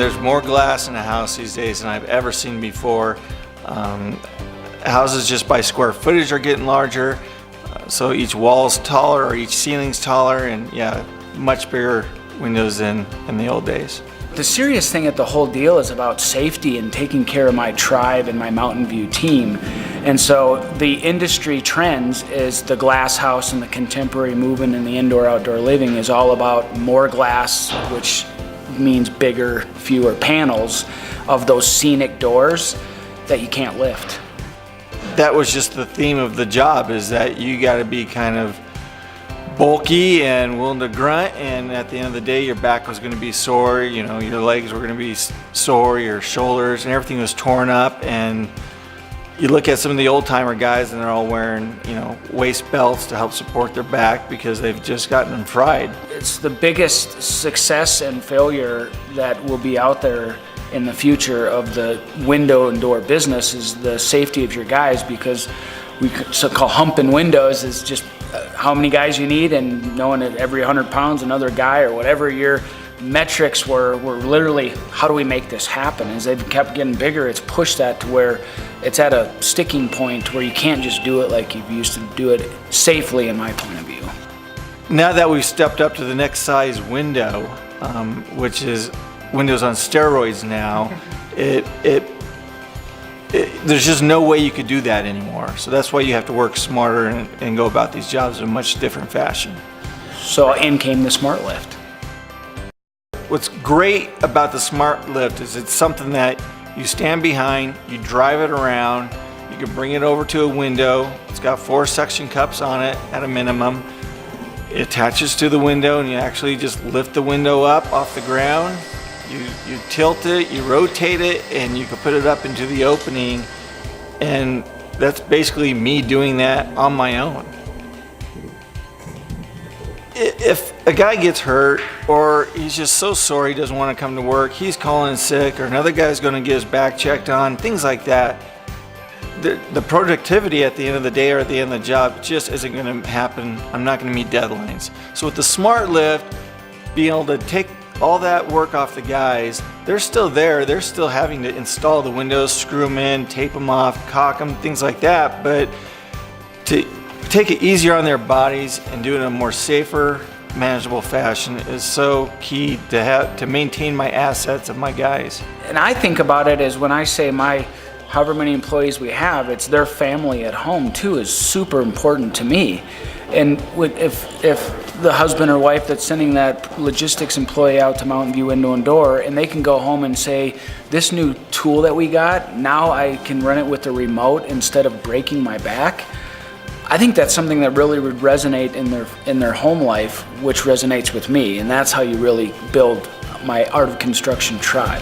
there's more glass in a house these days than I've ever seen before. Houses just by square footage are getting larger, so each wall's taller or each ceiling's taller, and yeah, much bigger windows than in the old days. The serious thing at the whole deal is about safety and taking care of my tribe and my Mountain View team. And so the industry trends is the glass house and the contemporary movement in the indoor-outdoor living is all about more glass, which means bigger, fewer panels of those scenic doors that you can't lift. That was just the theme of the job, is that you got to be kind of bulky and willing to grunt, and at the end of the day your back was going to be sore, you know, your legs were going to be sore, your shoulders, and everything was torn up. And you look at some of the old-timer guys and they're all wearing, you know, waist belts to help support their back because they've just gotten them fried. It's the biggest success and failure that will be out there in the future of the window and door business is the safety of your guys, because we call humping windows is just how many guys you need, and knowing that every 100 pounds another guy, or whatever your metrics were literally, how do we make this happen? As they've kept getting bigger, it's pushed that to where it's at a sticking point where you can't just do it like you used to do it safely, in my point of view. Now that we've stepped up to the next size window, which is windows on steroids now, there's just no way you could do that anymore. So that's why you have to work smarter and go about these jobs in a much different fashion. So in came the Smartlift. What's great about the Smartlift is it's something that you stand behind, you drive it around, you can bring it over to a window. It's got 4 suction cups on it at a minimum. It attaches to the window and you actually just lift the window up off the ground. You tilt it, you rotate it, and you can put it up into the opening, and that's basically me doing that on my own. If a guy gets hurt or he's just so sore he doesn't want to come to work, he's calling sick, or another guy's going to get his back checked on, things like that, the productivity at the end of the day or at the end of the job just isn't going to happen. I'm not going to meet deadlines. So with the Smartlift, being able to take all that work off the guys, they're still there, they're still having to install the windows, screw them in, tape them off, caulk them, things like that, but to take it easier on their bodies and do it in a more safer, manageable fashion is so key to maintain my assets of my guys. And I think about it as when I say however many employees we have, it's their family at home too is super important to me. And if the husband or wife that's sending that logistics employee out to Mountain View Window and Door, and they can go home and say, this new tool that we got, now I can run it with the remote instead of breaking my back. I think that's something that really would resonate in their home life, which resonates with me, and that's how you really build my Art of Construction tribe.